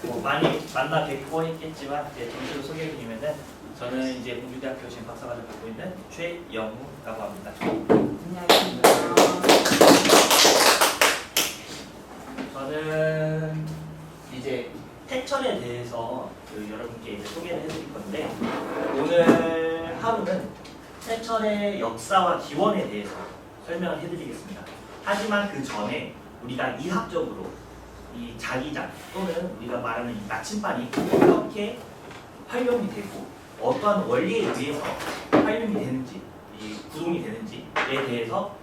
뭐 많이 만나 뵙고 했겠지만 이제 전체로 소개해드리면은 저는 이제 공주대학교 지금 박사과정 갖고 있는 최영우라고 합니다. 안녕하십니까. 저는 이제 태철에 대해서 여러분께 이제 소개를 해드릴 건데 오늘 하루는 태철의 역사와 기원에 대해서 설명을 해드리겠습니다. 하지만 그 전에 우리가 이학적으로 이 자기장 또는 우리가 말하는 이 나침반이 어떻게 활용이 되고 어떠한 원리에 의해서 활용이 되는지, 이 구동이 되는지에 대해서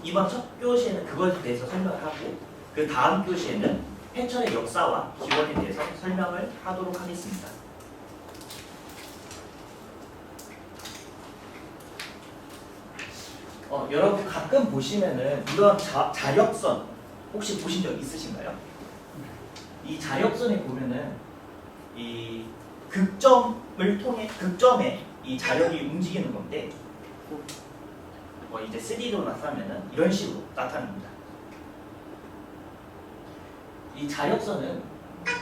이번 첫 교시에는 그것에 대해서 설명을 하고 그 다음 교시에는 태철의 역사와 기원에 대해서 설명을 하도록 하겠습니다. 여러분 가끔 보시면은 이런 자력선 혹시 보신 적 있으신가요? 이 자력선에 보면은 이 극점을 통해 극점에 이 자력이 움직이는 건데 이제 3D로 나타나면은 이런 식으로 나타납니다. 이 자력선은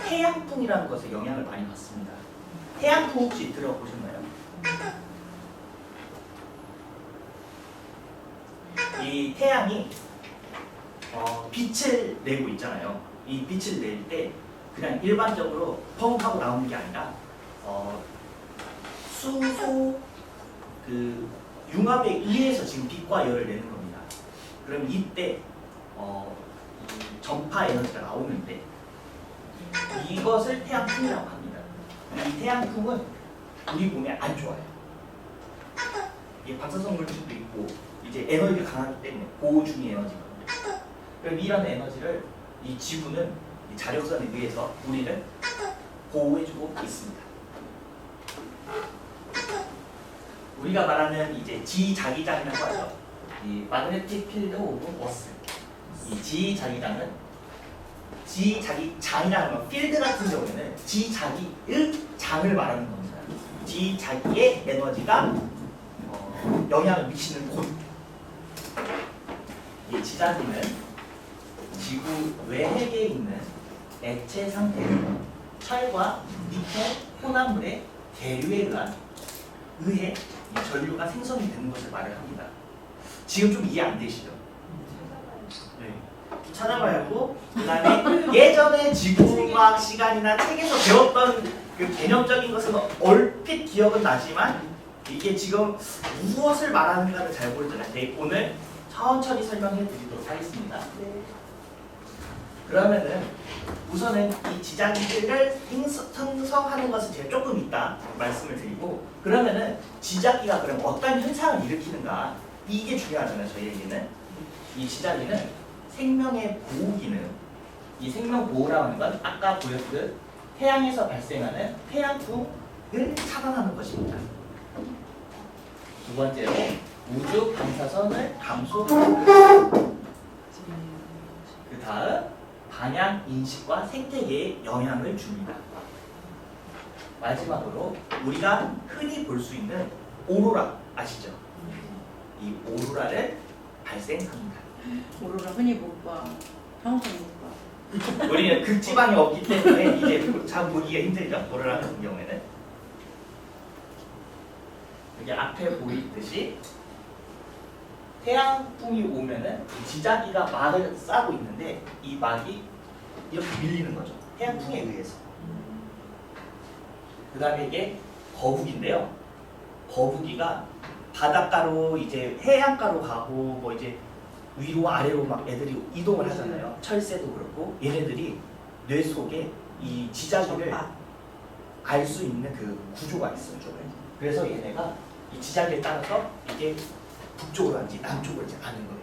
태양풍이라는 것에 영향을 많이 받습니다. 태양풍 혹시 들어보셨나요? 이 태양이 빛을 내고 있잖아요. 이 빛을 낼 때 그냥 일반적으로 펑 하고 나오는 게 아니라 수소 그 융합에 의해서 지금 빛과 열을 내는 겁니다. 그럼 이때 이 전파 에너지가 나오는데 이것을 태양풍이라고 합니다. 이 태양풍은 우리 몸에 안 좋아요. 이게 방사성 물질도 있고 이제 에너지가 강하기 때문에 보호 중의 에너지거든요. 그럼 이런 에너지를 이 지구는 이 자력선에 의해서 우리를 보호해주고 있습니다. 우리가 말하는 이제 지자기장이라고 하죠. 이 magnetic field of earth. 이 지자기장은 지자기장이라는 건 필드 같은 경우에는 지자기의 장을 말하는 겁니다. 지자기의 에너지가 영향을 미치는 곳. 이 지자기는 지구 외핵에 있는 액체 상태의 철과 니켈, 혼합물의 대류에 의해 이 전류가 생성이 되는 것을 말을 합니다. 지금 좀 이해 안 되시죠? 네. 찾아봐야 하고 그다음에 예전에 지구과학 시간이나 책에서 배웠던 그 개념적인 것은 얼핏 기억은 나지만 이게 지금 무엇을 말하는가를 잘 모르잖아요. 네, 오늘 천천히 설명해 드리도록 하겠습니다. 네. 그러면은 우선은 이 지자기를 형성하는 것은 제가 조금 이따 말씀을 드리고 그러면은 지자기가 그럼 어떤 현상을 일으키는가 이게 중요하잖아요. 저희에게는 이 지자기는 생명의 보호 기능 이 생명 보호라고 하는 건 아까 보였듯 태양에서 발생하는 태양풍을 차단하는 것입니다. 두 번째로 우주 방사선을 감소하는 그 다음 방향 인식과 생태계에 영향을 줍니다. 마지막으로 우리가 흔히 볼 수 있는 오로라 아시죠? 이 오로라를 발생합니다. 오로라 흔히 못 봐. 평소에 못 봐. 우리는 극지방이 없기 때문에 이제 잘 보기가 힘들죠. 오로라 같은 경우에는 여기 앞에 보이듯이 태양풍이 오면은 지자기가 막을 싸고 있는데 이 막이 이렇게 밀리는 거죠. 태양풍에 의해서. 그 다음에 이게 거북인데요. 거북이가 바닷가로 이제 해안가로 가고 뭐 이제 위로 아래로 막 애들이 이동을 하잖아요. 철새도 그렇고 얘네들이 뇌 속에 이 지자기를 알 수 있는 그 구조가 있어요. 그래서 얘네가 이 지자기에 따라서 이게 북쪽으로 가는지 남쪽으로 가는지 아는 거예요.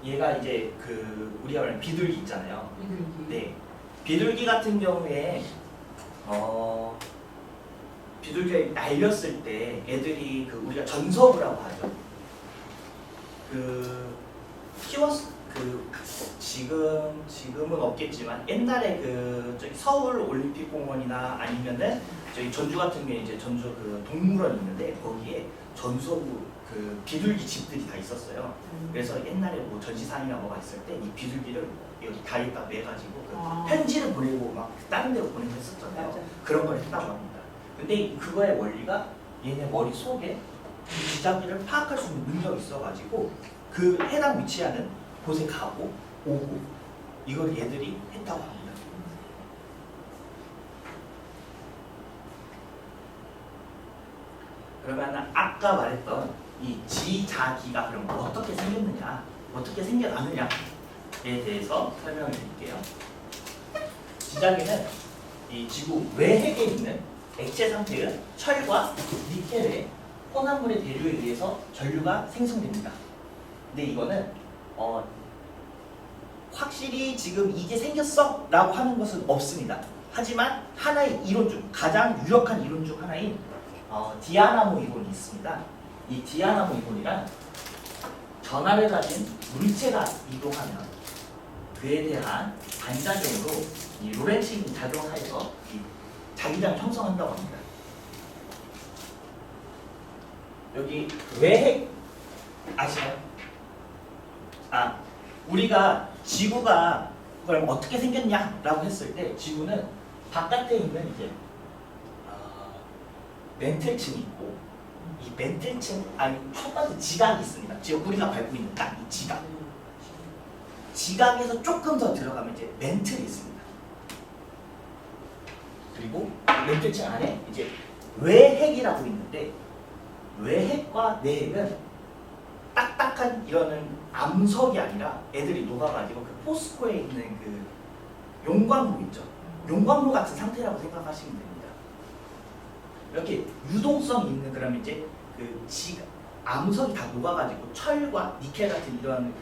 얘가 이제 그 우리가 말하는 비둘기 있잖아요. 네, 비둘기 같은 경우에 비둘기가 날렸을 때 애들이 그 우리가 전서부라고 하죠. 그 지금은 없겠지만 옛날에 그 저기 서울 올림픽공원이나 아니면은 저희 전주 같은 경우에 이제 전주 그 동물원 있는데 거기에 전서부 그 비둘기 집들이 다 있었어요. 그래서 옛날에 뭐 전시상이나 뭐가 있을 때 이 비둘기를 여기 다리에다 매가지고 그 편지를 보내고 막 다른 데로 보내고 했었잖아요. 맞아. 그런 걸 했다고 합니다. 근데 그거의 원리가 얘네 머릿속에 이 지자기를 파악할 수 있는 능력이 있어가지고 그 해당 위치하는 곳에 가고 오고 이걸 얘들이 했다고 합니다. 그러면 아까 말했던 이 지자기가 그럼 어떻게 생겼느냐, 어떻게 생겨나느냐에 대해서 설명을 드릴게요. 지자기는 이 지구 외핵에 있는 액체 상태의 철과 니켈의 혼합물의 대류에 의해서 전류가 생성됩니다. 근데 이거는 확실히 지금 이게 생겼어 라고 하는 것은 없습니다. 하지만 하나의 이론 중 가장 유력한 이론 중 하나인 디아나모 이론이 있습니다. 이 디아나모 이론이란 전하를 가진 물체가 이동하면 그에 대한 반작용으로 이 로렌츠 작용하여서 이 자기장을 형성한다고 합니다. 여기 외핵 아시나요? 우리가 지구가 그럼 어떻게 생겼냐라고 했을 때 지구는 바깥에 있는 이제 멘틀층이 있고 이 멘틀층 첫 번째 지각이 있습니다. 지금 우리가 밟고 있는 딱 이 지각. 지각에서 조금 더 들어가면 이제 멘틀이 있습니다. 그리고 멘틀층 안에 이제 외핵이라고 있는데 외핵과 내핵은 딱딱한 이런 암석이 아니라 애들이 녹아가지고 그 포스코에 있는 그 용광로 있죠. 용광로 같은 상태라고 생각하시면 됩니다. 이렇게 유동성이 있는 그러면 이제 그 암석이 다 녹아가지고 철과 니켈 같은 이런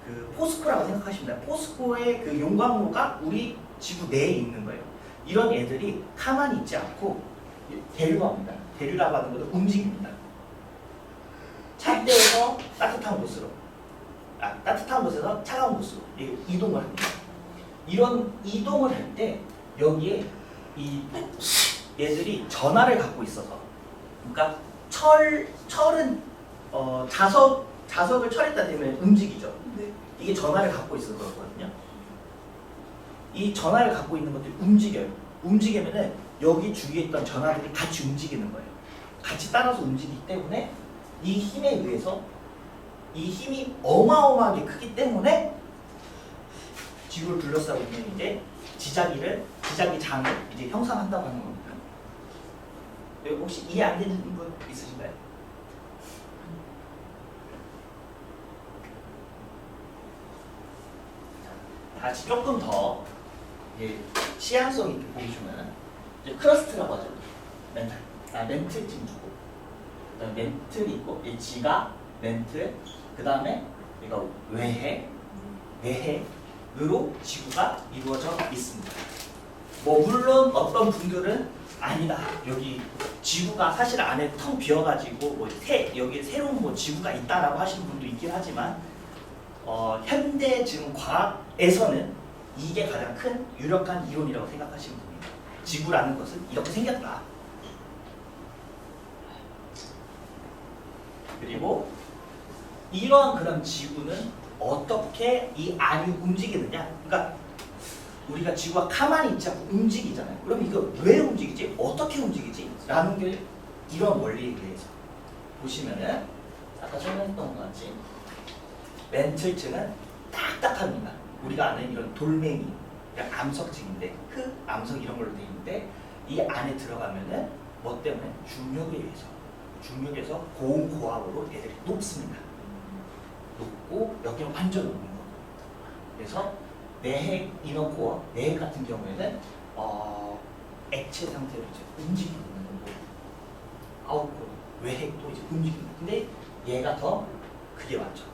그 포스코라고 생각하시면 돼요. 포스코의 그 용광로가 우리 지구 내에 있는 거예요. 이런 애들이 가만히 있지 않고 대류합니다. 대류라고 하는 것은 움직입니다. 찬데에서 따뜻한 곳으로, 따뜻한 곳에서 차가운 곳으로 이동을 합니다. 이런 이동을 할 때 여기에 이 얘들이 전하를 갖고 있어서, 그러니까 철은 자석을 철에다 대면 움직이죠. 이게 전하를 갖고 있어서 그렇거든요. 이 전하를 갖고 있는 것들이 움직여요. 움직이면은 여기 주위에 있던 전하들이 같이 움직이는 거예요. 같이 따라서 움직이기 때문에 이 힘에 의해서 이 힘이 어마어마하게 크기 때문에 지구를 둘러싸고 있는 이제 지자기 장을 이제 형성한다고 하는 겁니다. 혹시 이해 안 되는 분 있으신가요? 다시 조금 더 시향성 있게 보여주면 이제 크러스트라고 하죠. 멘틀 지금 두고 그다음에 멘틀이 있고 이 지각, 멘틀, 그 다음에 이거 외핵으로 지구가 이루어져 있습니다. 뭐 물론 어떤 분들은 아니다. 여기 지구가 사실 안에 텅 비어가지고 뭐 여기 새로운 뭐 지구가 있다라고 하시는 분도 있긴 하지만 현대 지금 과학에서는 이게 가장 큰 유력한 이론이라고 생각하시면 됩니다. 지구라는 것은 이렇게 생겼다. 그리고 이러한 그런 지구는 어떻게 이 안이 움직이느냐? 그러니까 우리가 지구가 가만히 있지 않고 움직이잖아요. 그럼 이거 왜 움직이지? 어떻게 움직이지? 라는 게 이런 원리에 의해서 보시면은 아까 설명했던 것 같이 멘틀층은 딱딱합니다. 우리가 아는 이런 돌멩이, 암석층인데 암석 이런 걸로 되어 있는데 이 안에 들어가면은 뭐 때문에 중력에서 고온고압으로 애들이 녹습니다. 녹고 여기는 완전 녹는 거. 그래서 내핵 이너코어, 내핵 같은 경우에는 액체 상태로 이제 움직이고 있는 거고, 아웃코어, 외핵도 이제 움직이는 거. 근데 얘가 더 그게 맞죠.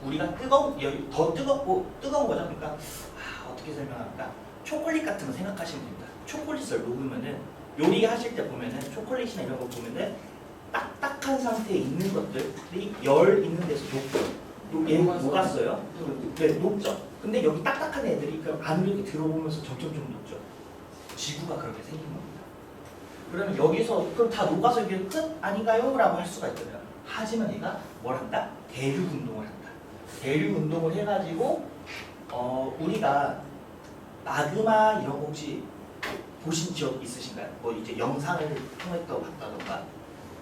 우리가 여기 더 뜨거운 거죠. 그러니까 어떻게 설명할까? 초콜릿 같은 거 생각하시면 됩니다. 초콜릿을 녹으면은 요리하실 때 보면은 초콜릿이나 이런 거 보면은 딱딱한 상태에 있는 것들이 열 있는 데서 얘 녹았어요. 네, 녹죠. 근데 여기 딱딱한 애들이 그럼 안으로 이렇게 들어오면서 점점 녹죠. 지구가 그렇게 생긴 겁니다. 그러면 여기서 그럼 다 녹아서 이게 끝 아닌가요? 라고 할 수가 있잖아요. 하지만 얘가 뭘 한다? 대륙 운동을 한다. 대륙 운동을 해가지고 우리가 마그마 이런 거 혹시 보신 적 있으신가요? 뭐 이제 영상을 통해서 봤다던가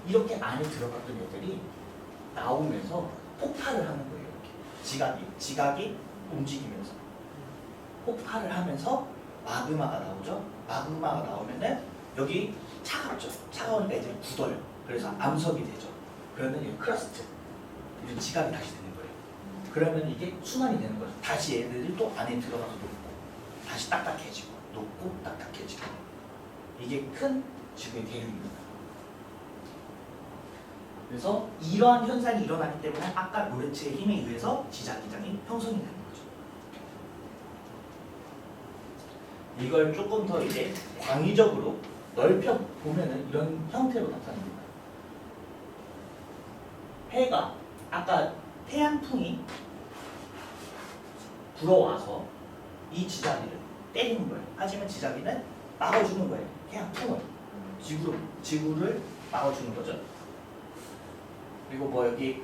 이렇게 안에 들어갔던 애들이 나오면서 폭발을 하는 거예요. 이렇게 지각이 움직이면서 폭발을 하면서 마그마가 나오죠. 마그마가 나오면은 여기 차갑죠. 차가우니까 애들이 굳어요. 그래서 암석이 되죠. 그러면 이 크러스트, 이런 지각이 다시 되는 거예요. 그러면 이게 순환이 되는 거죠. 다시 얘들이 또 안에 들어가서 녹고 다시 딱딱해지고 녹고 딱딱해지고 이게 큰 지구의 대륙입니다. 그래서 이러한 현상이 일어나기 때문에 아까 로렌츠의 힘에 의해서 지자기장이 형성이 되는 거죠. 이걸 조금 더 이제 광의적으로 넓혀 보면은 이런 형태로 나타납니다. 해가 아까 태양풍이 불어와서 이 지자기를 때리는 거예요. 하지만 지자기는 막아주는 거예요. 태양풍을 지구를 막아주는 거죠. 그리고 뭐 여기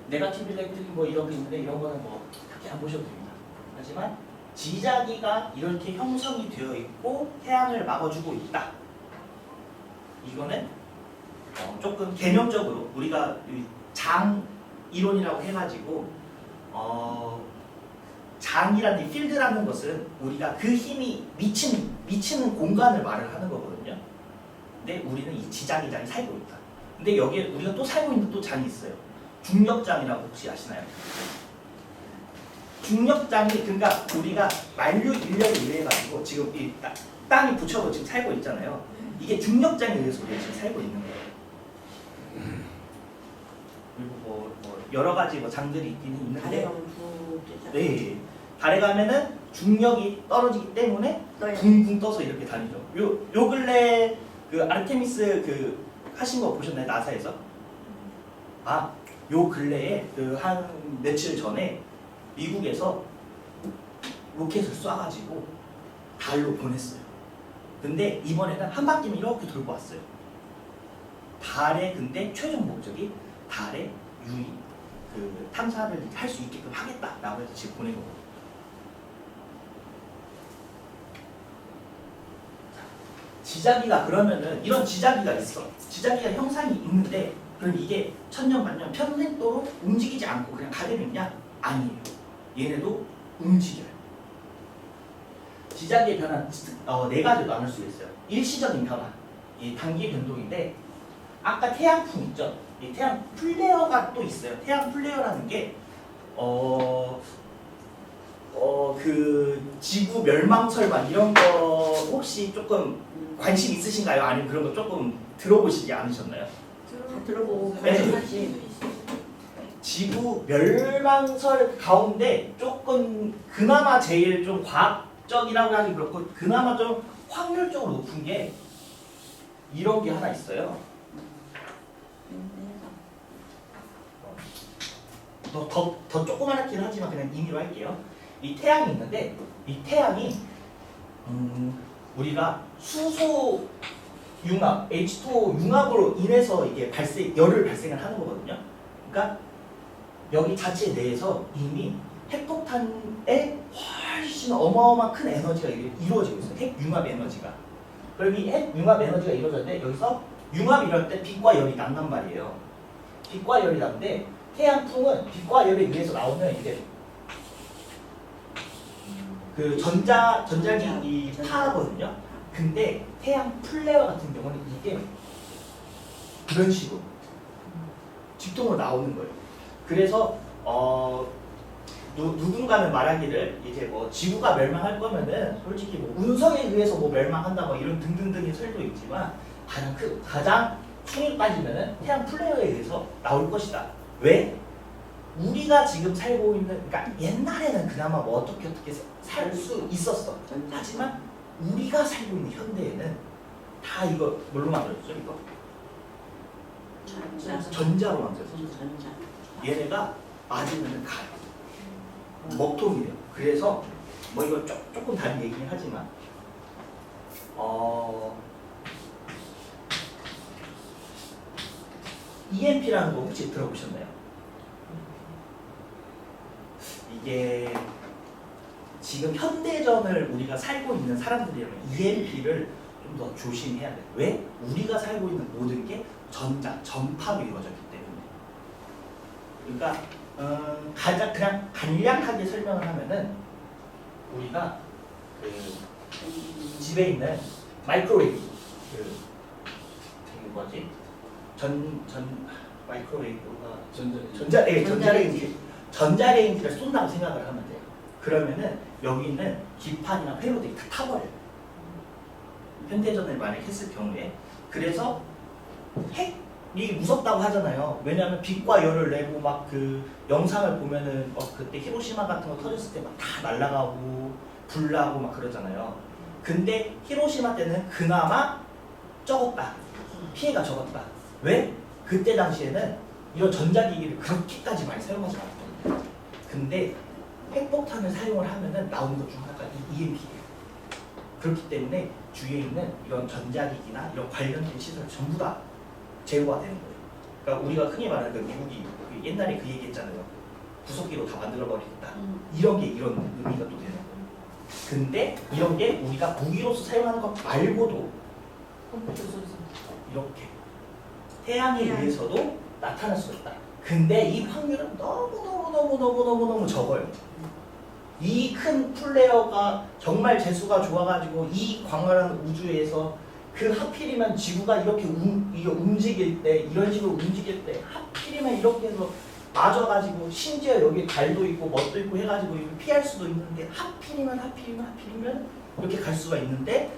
네거티브 일렉트릭 뭐 이런 게 있는데 이런 거는 뭐 그렇게 안 보셔도 됩니다. 하지만 지자기가 이렇게 형성이 되어 있고 태양을 막아주고 있다. 이거는 조금 개념적으로 우리가 장 이론이라고 해가지고 장이라는 필드라는 것은 우리가 그 힘이 미치는 공간을 말을 하는 거거든요. 근데 우리는 이 지자기장이 살고 있다. 근데 여기에 우리가 또 살고 있는 또 장이 있어요. 중력장이라고 혹시 아시나요? 중력장이 그러니까 우리가 만류 인력에 의해 가지고 지금 이 땅이 붙여서 지금 살고 있잖아요. 이게 중력장에 의해서 우리가 지금 살고 있는 거예요. 그리고 뭐 여러 가지 뭐 장들이 있기는 있는데, 네, 달에 가면은 중력이 떨어지기 때문에 붕붕 떠서 이렇게 다니죠. 요 근래 그 아르테미스 그 하신 거 보셨나요? 나사에서? 요 근래에 그 한 며칠 전에 미국에서 로켓을 쏴가지고 달로 보냈어요. 근데 이번에는 한 바퀴는 이렇게 돌고 왔어요. 달의 근데 최종 목적이 달의 유입 그 탐사를 할 수 있게끔 하겠다라고 해서 지금 보낸 거거든요. 지자기가 그러면은 이런 지자기가 있어. 지자기가 형상이 있는데 그럼 이게 천년 만년 편देख도로 움직이지 않고 그냥 가대로 있냐? 아니에요. 얘네도 움직여요. 지자기의 변화 네 가지로 나눌 수 있어요. 일시적인 변화, 이 단기 변동인데 아까 태양풍 있죠? 이 태양 플레어가 또 있어요. 태양 플레어라는 게 그 지구 멸망설만 이런 거 혹시 조금 관심 있으신가요? 아니면 그런 거 조금 들어보시지 않으셨나요? 들어보고 네. 사실 지구 멸망설 가운데 조금 그나마 제일 좀 과학적이라고 하기 그렇고 그나마 좀 확률적으로 높은 게 이런 게 하나 있어요. 더 조그맣긴 하지만 그냥 임의로 할게요. 이 태양이 있는데 이 태양이 우리가 수소 융합, H2O 융합으로 인해서 이게 열을 발생을 하는 거거든요. 그러니까 여기 자체 내에서 이미 핵폭탄에 훨씬 어마어마한 큰 에너지가 이루어지고 있어요. 핵 융합 에너지가. 그럼 이 핵 융합 에너지가 이루어졌는데 여기서 융합이 이럴 때 빛과 열이 난단 말이에요. 빛과 열이 나는데 태양풍은 빛과 열에 의해서 나오면 이게 그 전자기이 파거든요. 근데 태양 플레어 같은 경우는 이게 그런 식으로 직통으로 나오는 거예요. 그래서 누군가는 말하기를 이제 뭐 지구가 멸망할 거면은 솔직히 뭐 운석에 의해서 뭐 멸망한다 뭐 이런 등등등의 설도 있지만 가장 충이 빠지면은 태양 플레어에 의해서 나올 것이다. 왜? 우리가 지금 살고 있는 그러니까 옛날에는 그나마 뭐 어떻게 살 수 있었어. 하지만 우리가 살고 있는 현대에는 다 이거 뭘로 만들었죠? 이거 전자로 만들었어. 얘네가 맞으면 가요. 먹통이에요. 그래서 뭐 이거 조금 다른 얘기긴 하지만 EMP라는 거 혹시 들어보셨나요? 이게 지금 현대전을 우리가 살고 있는 사람들이라면 EMP를 좀 더 조심해야 돼요. 왜? 우리가 살고 있는 모든 게 전파로 이루어졌기 때문에. 그러니까 가장 그냥 간략하게 설명을 하면은 우리가 그 집에 있는 마이크로웨이브 그 뭐지? 마이크로웨이브가 전자레인지를 쏜다고 생각을 하면 돼요. 그러면은 여기 있는 기판이나 회로들이 다 타버려요. 현대전을 만약 했을 경우에. 그래서 핵이 무섭다고 하잖아요. 왜냐하면 빛과 열을 내고 막 그 영상을 보면은 그때 히로시마 같은 거 터졌을 때 막 다 날아가고 불나고 막 그러잖아요. 근데 히로시마 때는 그나마 적었다. 피해가 적었다. 왜? 그때 당시에는 이런 전자기기를 그렇게까지 많이 사용하지 않았거든요. 근데 핵폭탄을 사용을 하면은 나오는 것 중 하나가 이 EMP예요. 그렇기 때문에 주위에 있는 이런 전자기기나 이런 관련된 시설 전부 다 제거가 되는 거예요. 그러니까 우리가 흔히 말하는 그 미국이 옛날에 그 얘기했잖아요. 구석기로 다 만들어버리겠다. 이런 게 이런 의미가 또 되는 거예요. 근데 이런 게 우리가 무기로서 사용하는 것 말고도 이렇게 태양에 의해서도 나타날 수가 있다. 근데 이 확률은 너무 적어요. 이 큰 플레이어가 정말 재수가 좋아가지고 이 광활한 우주에서 그 하필이면 지구가 이렇게 움직일 때, 이런 식으로 움직일 때 하필이면 이렇게 해서 맞아가지고 심지어 여기 달도 있고 멋도 있고 해가지고 피할 수도 있는데 하필이면 이렇게 갈 수가 있는데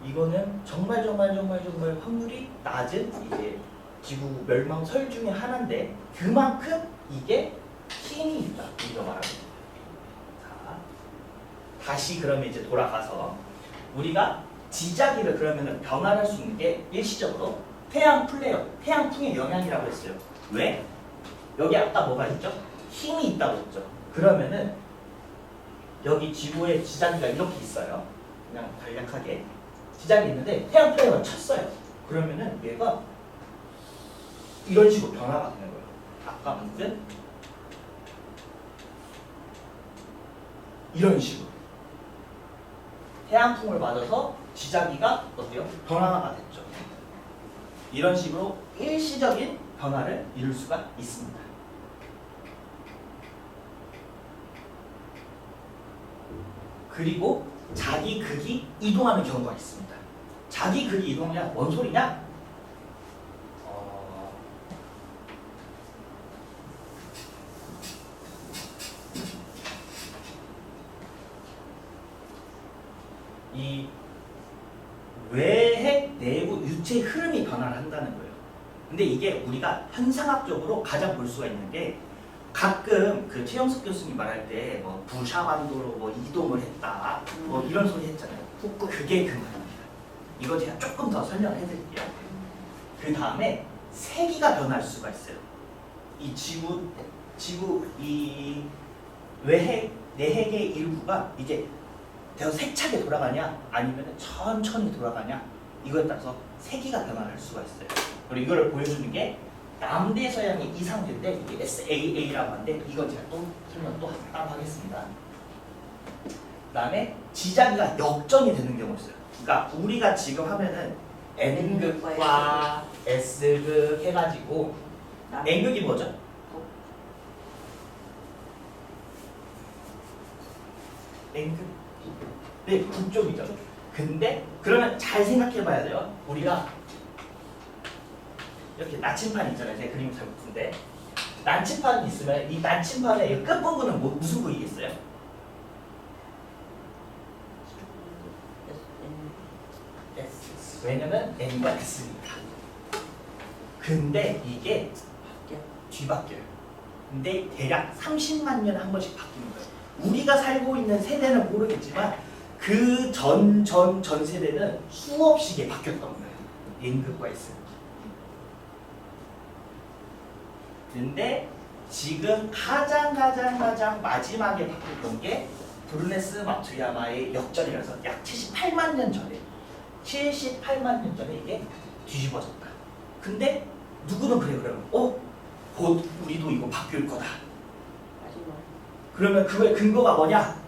이거는 정말 확률이 낮은 이제 지구 멸망설 중에 하나인데 그만큼 이게 힘이 있다. 우리가 말하는 거예요. 자, 다시 그러면 이제 돌아가서 우리가 지자기를 그러면은 변환할 수 있는 게 일시적으로 태양풍의 영향이라고 했어요. 왜? 여기 아까 뭐가 있죠? 힘이 있다고 했죠. 그러면은 여기 지구에 지자기가 이렇게 있어요. 그냥 간략하게 지자기 있는데 태양 플레이어가 쳤어요. 그러면은 얘가 이런 식으로 변화가 되는 거예요. 아까 만든 이런 식으로 태양풍을 맞아서 지자기가 어때요? 변화가 됐죠. 이런 식으로 일시적인 변화를 이룰 수가 있습니다. 그리고 자기 극이 이동하는 경우가 있습니다. 자기 극이 이동하냐? 뭔 소리냐? 이 외핵 내부 유체의 흐름이 변화를 한다는 거예요. 근데 이게 우리가 현상학적으로 가장 볼 수가 있는 게 가끔 그 최영석 교수님 말할 때 뭐 부샤반도로 뭐 이동을 했다 뭐 이런 소리 했잖아요. 그게 그 말입니다. 이거 제가 조금 더 설명을 해드릴게요. 그 다음에 세기가 변할 수가 있어요. 이 지구 이 외핵 내핵의 일부가 이제 대서 세차게 돌아가냐 아니면 천천히 돌아가냐 이거에 따라서 세기가 변화할 수가 있어요. 그리고 이걸 보여주는 게 남대서양이 이상될 때 이게 SAA라고 하는데 이건 제가 또 설명 또 따로 하겠습니다. 그 다음에 지자기가 역전이 되는 경우가 있어요. 그러니까 우리가 지금 하면은 N극과 S극 해가지고 N극이 뭐죠? N극? 네, 북쪽이죠. 근데 그러면 잘 생각해봐야 돼요. 우리가 이렇게 나침판 있잖아요. 제가 그림을 잘 못 푸는데 나침판이 있으면 이 나침판의 끝부분은 무슨 부위겠어요? S. 왜냐면 N과 S니까. 근데 이게 뒤바뀌어요. 근데 대략 30만 년에 한 번씩 바뀌는 거예요. 우리가 살고 있는 세대는 모르겠지만 그 전 세대는 수없이 게 바뀌었던 거예요. N극과 S극. 근데 지금 가장 마지막에 바뀌었던 게 브루네스 마츠야마의 역전이라서 약 78만 년 전에 이게 뒤집어졌다. 근데 누구는 그러면 곧 우리도 이거 바뀔 거다. 마지막. 그러면 그거의 근거가 뭐냐?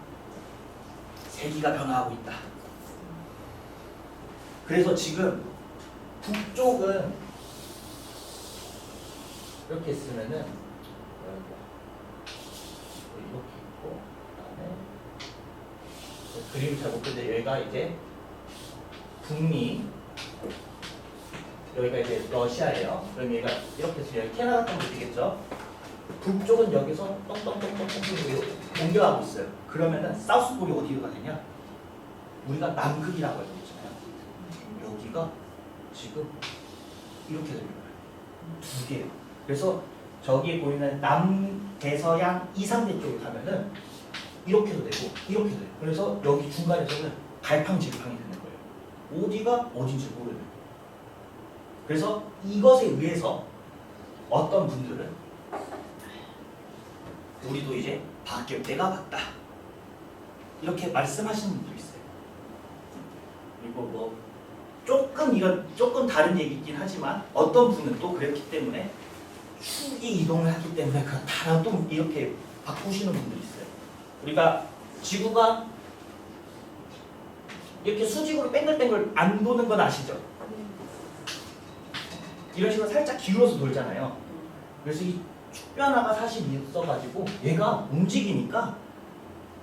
세기가 변화하고 있다. 그래서 지금 북쪽은 이렇게 쓰면은 이렇게 있고 그다음에 그림을 잘 못 그리는데 여기가 이제 북미, 여기가 이제 러시아예요. 그럼 얘가 이렇게 해서 여기 캐나다 정도 되겠죠. 북쪽은 여기서 똥똥똥똥똥 옮겨가고 있어요. 그러면은 사우스폴이 어디로 가느냐? 우리가 남극이라고 알고 있잖아요. 여기가 지금 이렇게 되는 거예요. 두 개예요. 그래서 저기에 보이는 남대서양 이상대 쪽에 가면은 이렇게도 되고 이렇게도 돼요. 그래서 여기 중간에서는 갈팡질팡이 되는 거예요. 어디가 어딘지 모르는 거예요. 그래서 이것에 의해서 어떤 분들은 우리도 이제 바뀔 때가 왔다 이렇게 말씀하시는 분도 있어요. 그리고 뭐 조금 다른 얘기긴 하지만 어떤 분은 또 그랬기 때문에 축이 이동을 하기 때문에 그 다른 또 이렇게 바꾸시는 분들이 있어요. 우리가 지구가 이렇게 수직으로 뱅글뱅글 안 도는 건 아시죠? 이런 식으로 살짝 기울어서 돌잖아요. 그래서 이 축변화가 사실 있어가지고 얘가 움직이니까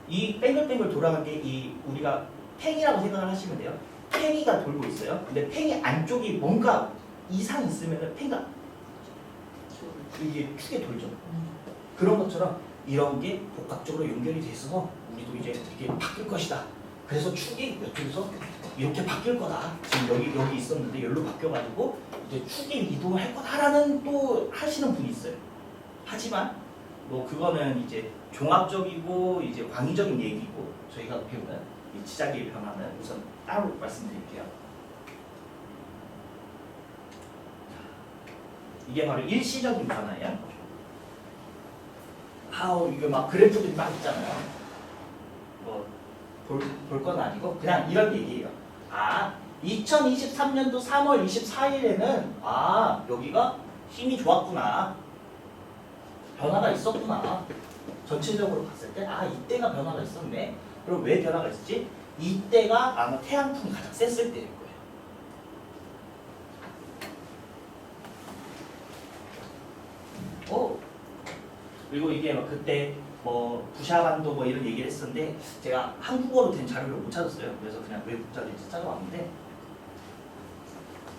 이 뱅글뱅글 돌아간 게 이 우리가 팽이라고 생각을 하시면 돼요. 팽이가 돌고 있어요. 근데 팽이 안쪽이 뭔가 이상이 있으면 팽이가 이게 축에 돌죠. 그런 것처럼 이런 게 복합적으로 연결이 돼 있어서 우리도 이제 이게 바뀔 것이다. 그래서 축이 이쪽에서 이렇게 바뀔 거다. 지금 여기 있었는데 여기로 바뀌어가지고 이제 축이 이동할 거다라는 또 하시는 분이 있어요. 하지만 뭐 그거는 이제 종합적이고 이제 광의적인 얘기고 저희가 배우는 이 지자기의 변화는 우선 따로 말씀드릴게요. 이게 바로 일시적인 변화예요. 이거 막 그래프들이 막 있잖아요. 뭐 볼 건 아니고 그냥 이런 얘기예요. 2023년도 3월 24일에는 여기가 힘이 좋았구나. 변화가 있었구나. 전체적으로 봤을 때 이때가 변화가 있었네. 그럼 왜 변화가 있었지? 이때가 아마 태양풍이 가장 셌을 때일 거예요. 그리고 이게 막 그때 뭐 부샤반도 뭐 이런 얘기를 했었는데 제가 한국어로 된 자료를 못 찾았어요. 그래서 그냥 외국 자료를 찾아왔는데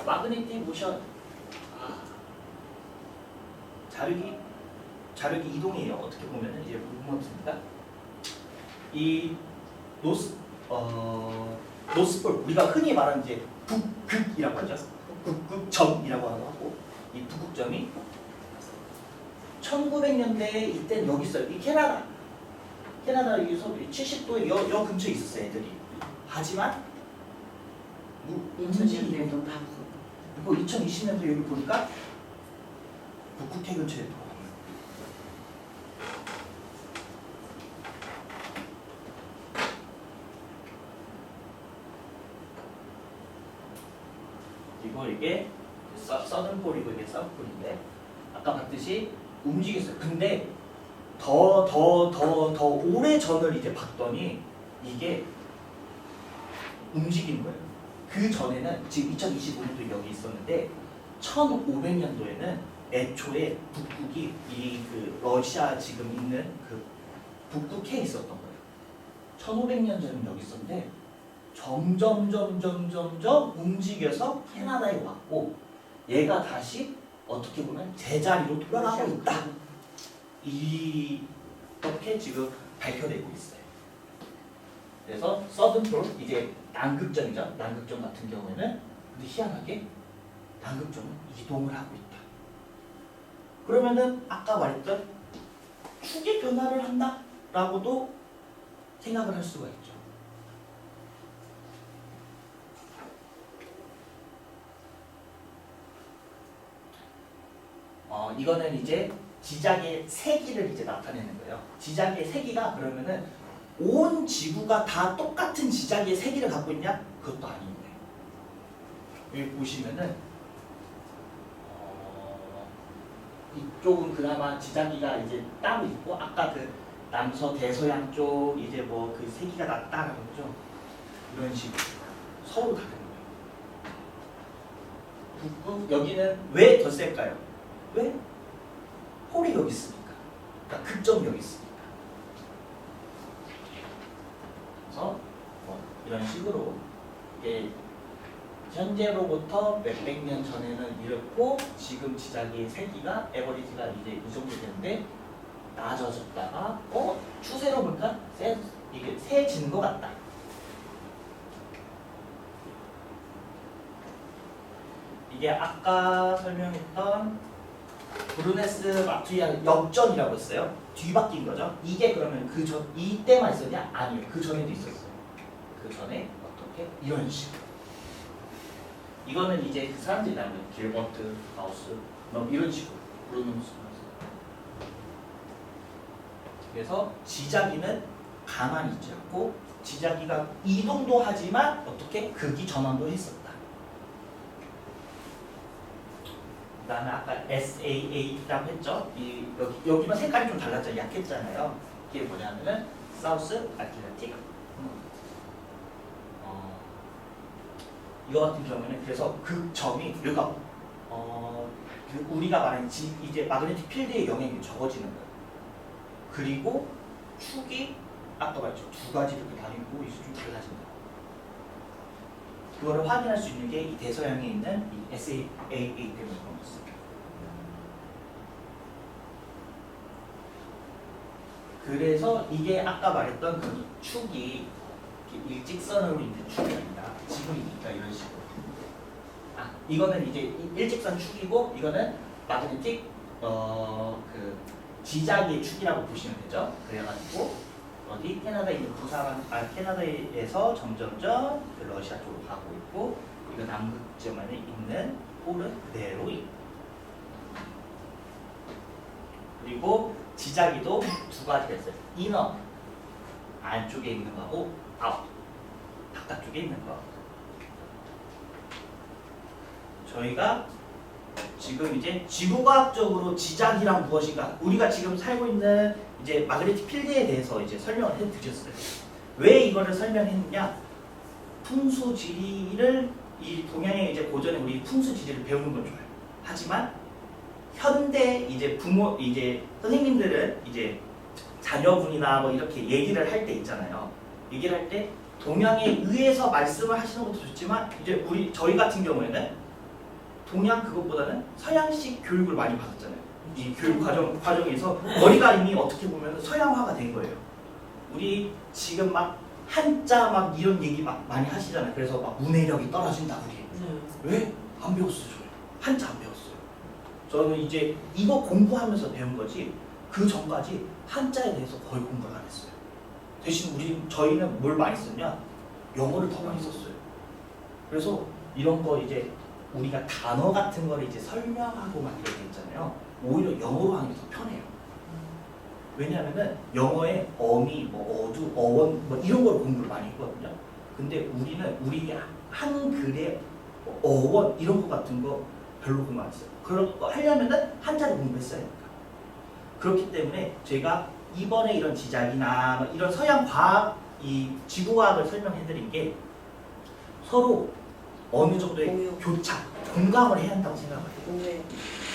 마그네틱 모션 자력이 이동이에요. 어떻게 보면은 이제 무브먼트입니다. 이 노스폴 우리가 흔히 말하는 이제 북극이라고 하죠. 북극점이라고 하고 이 북극점이 1900년대에 이때 여기 있어요. 이 캐나다 여기서 70도에 여 근처에 있었어요. 애들이. 하지만 2000년대도 다 없어. 그리고 2020년도 여기 보니까 북극해 근처에 돌아가요. 그리고 이게 서든폴이고 이게 사우스폴인데 아까 봤듯이 움직였어요. 근데 더 오래 전을 이제 봤더니 이게 움직이는 거예요. 그 전에는 지금 2025년도 여기 있었는데 1500년도에는 애초에 북극이 그 러시아 지금 있는 그 북극해 있었던 거예요. 1500년 전에 여기 있었는데 점점 움직여서 캐나다에 왔고 얘가 다시 어떻게 보면 제자리로 돌아가고 있다. 이렇게 지금 발표되고 있어요. 그래서 서든폴 이제 남극점이죠. 남극점 같은 경우에는 근데 희한하게 남극점은 이동을 하고 있다. 그러면은 아까 말했던 축의 변화를 한다라고도 생각을 할 수가 있죠. 이거는 이제 지작의 세기를 이제 나타내는 거예요. 지작의 세기가 그러면은 온 지구가 다 똑같은 지작의 세기를 갖고 있냐? 그것도 아닌 거예요. 여기 보시면은 이쪽은 그나마 지자기가 이제 따로 있고 아까 그 남서 대서양 쪽 이제 뭐 그 세기가 낮다라는 거죠. 이런 식으로 서로 다른 거예요. 북부 여기는 왜 더 셀까요? 왜? 폴이 여기 있으니까. 그러니까 극점이 여기 있으니까. 그래서 뭐 이런 식으로 이게 현재로부터 몇백 년 전에는 이렇고 지금 지자기의 세기가 에버리지가 이제 이 정도 되는데 낮아졌다가 추세로 보니까 이게 세진 것 같다. 이게 아까 설명했던 브루네스 마트리아 역전이라고 했어요. 뒤바뀐 거죠. 이게 그러면 그 전 이때만 있었냐? 아니요. 그 전에도 있었어요. 그 전에 어떻게? 이런 식으로. 이거는 이제 그 사람들이 나오는 길버트, 가우스, 뭐 이런 식으로 브루노스. 그래서 지자기는 가만히 있지 않고 지자기가 이동도 하지만 어떻게 극이 전환도 했었다. 그다음에 아까 SAA라고 했죠. 여기만 색깔이 좀 달랐죠. 약했잖아요. 이게 뭐냐면은 사우스 아틀란틱. 이거 같은 경우에는 그래서 그 점이 여기가 우리가 말하는 이제 마그네틱 필드의 영향이 적어지는 거예요. 그리고 축이 아까 말했죠. 두 가지 이렇게 다니고 이제 좀 달라진다. 그거를 확인할 수 있는 게 이 대서양에 있는 이 SAA 때문에 그런 거였습니다. 그래서 이게 아까 말했던 그 축이 일직선으로 있는 축이 아니라 지금이니까 이런 식으로. 이거는 이제 일직선 축이고 이거는 마그네틱 그 지자기의 축이라고 보시면 되죠. 그래가지고 어디 캐나다에 있는 캐나다에서 점점점 러시아 쪽으로 가고 있고 이거 남극점에 있는 폴은 그대로 있고 그리고 지자기도 두 가지가 있어요. 이너 안쪽에 있는 거하고 아웃 바깥쪽에 있는 거. 저희가 지금 이제 지구과학적으로 지자기란 무엇인가 우리가 지금 살고 있는 이제 마그네틱 필드에 대해서 이제 설명을 해드렸어요. 왜 이거를 설명했느냐? 풍수지리를 이 동양의 이제 고전에 우리 풍수지리를 배우는 건 좋아요. 하지만 현대 이제 부모 이제 선생님들은 이제 자녀분이나 뭐 이렇게 얘기를 할 때 있잖아요. 얘기를 할 때 동양에 의해서 말씀을 하시는 것도 좋지만 이제 저희 같은 경우에는 동양 그것보다는 서양식 교육을 많이 받았잖아요. 이 교육 과정에서 머리가 이미 어떻게 보면 서양화가 된 거예요. 우리 지금 막 한자 막 이런 얘기 막 많이 하시잖아요. 그래서 막 문해력이 떨어진다 우리. 왜? 안 배웠어요. 저는. 한자 안 배웠어요. 저는 이제 이거 공부하면서 배운 거지 그 전까지 한자에 대해서 거의 공부를 안 했어요. 대신 저희는 뭘 많이 썼냐? 영어를 더 많이 썼어요. 그래서 이런 거 이제 우리가 단어 같은 거를 이제 설명하고 막 이렇게 있잖아요. 오히려 영어로 하는 게 더 편해요. 왜냐하면은 영어에 어미, 뭐 어두, 어원 뭐 이런 걸 공부를 많이 했거든요. 근데 우리 한글의 어원 이런 거 같은 거 별로 공부 안 했어요. 그런 거 하려면은 한자를 공부했어야 하니까. 그렇기 때문에 제가 이번에 이런 지작이나 이런 서양 과학, 이 지구과학을 설명해드린 게 서로 어느 정도의 교차, 공감을 해야 한다고 생각해요.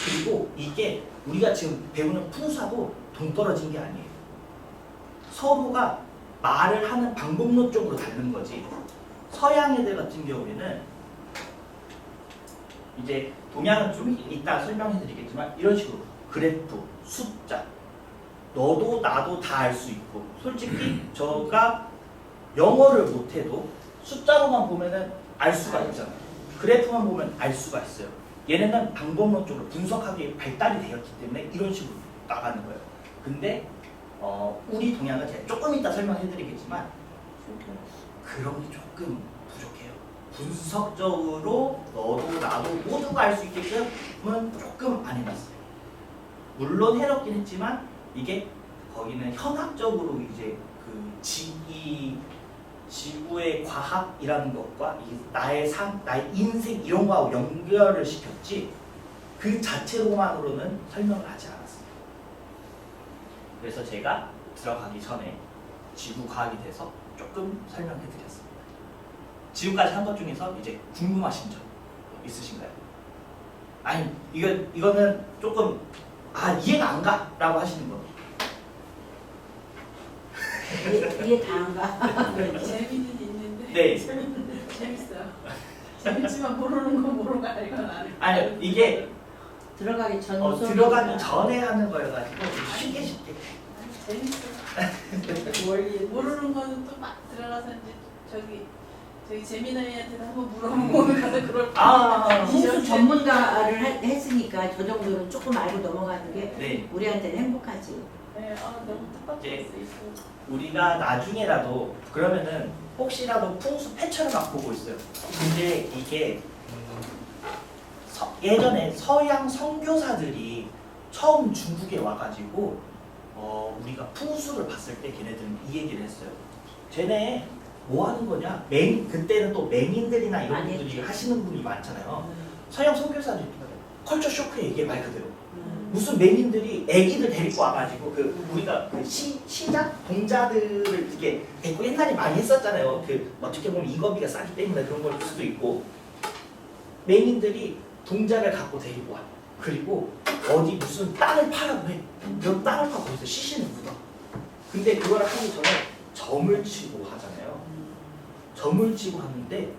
그리고 이게 우리가 지금 배우는 풍수하고 동떨어진 게 아니에요. 서로가 말을 하는 방법론 쪽으로 다른 거지. 서양 애들 같은 경우에는 이제 동양은 좀 이따 설명해드리겠지만 이런 식으로 그래프, 숫자 너도 나도 다 알 수 있고 솔직히 저가 영어를 못해도 숫자로만 보면은 알 수가 있잖아요. 그래프만 보면 알 수가 있어요. 얘네는 방법론적으로 분석하기에 발달이 되었기 때문에 이런 식으로 나가는 거예요. 근데 우리 동양은 제가 조금 이따 설명해드리겠지만 그런 게 조금 부족해요. 분석적으로 너도 나도 모두가 알 수 있게끔은 조금 안 해놨어요. 물론 해놓긴 했지만 이게 거기는 현학적으로 이제 그 지구의 과학이라는 것과 나의 인생 이런 거하고 연결을 시켰지 그 자체로만으로는 설명을 하지 않았어요. 그래서 제가 들어가기 전에 지구 과학이 돼서 조금 설명해 드렸습니다. 지금까지 한 것 중에서 이제 궁금하신 점 있으신가요? 아니 이거는 조금 이해가 안 가라고 하시는 거. 이해 다 안 가. 재미는 있는데 네. 재밌어요. 재밌지만 모르는 건 모르고 알건 안 해. 아니 이게 들어가기 전 들어가기 전에 하는 거여가지고 쉽게 재밌어. 모르는 거는 또 막 들어가서 이제 저기 재민아이한테도 한번 물어보고 가서 그럴 풍수 전문가를 했으니까 저 정도는 조금 알고 넘어가는 게 네. 우리한테는 행복하지. 네, 너무 뜻밖의 수 있고. 우리가 나중에라도 그러면은 혹시라도 풍수 패처를 막 보고 있어요. 근데 이게 예전에 서양 선교사들이 처음 중국에 와가지고 우리가 풍수를 봤을 때 걔네들은 이 얘기를 했어요. 쟤네 뭐 하는 거냐? 그때는 또 맹인들이나 이런 많이 분들이 했죠. 하시는 분이 많잖아요. 서양 선교사들이 컬처 쇼크 얘기해 말 그대로. 음. 무슨 맹인들이 애기들 데리고 와가지고 우리가 시작 동자들을 이렇게 데리고 옛날에 많이 했었잖아요. 어떻게 보면 인건비가 싸기 때문에 그런 걸 수도 있고 맹인들이 동자를 갖고 데리고 와. 그리고 어디 무슨 땅을 파라고 해. 그 땅을 파고 거기서 시신을 묻어. 근데 그거를 하기 전에 점을 치고 하잖아요. 점을 치고 하는데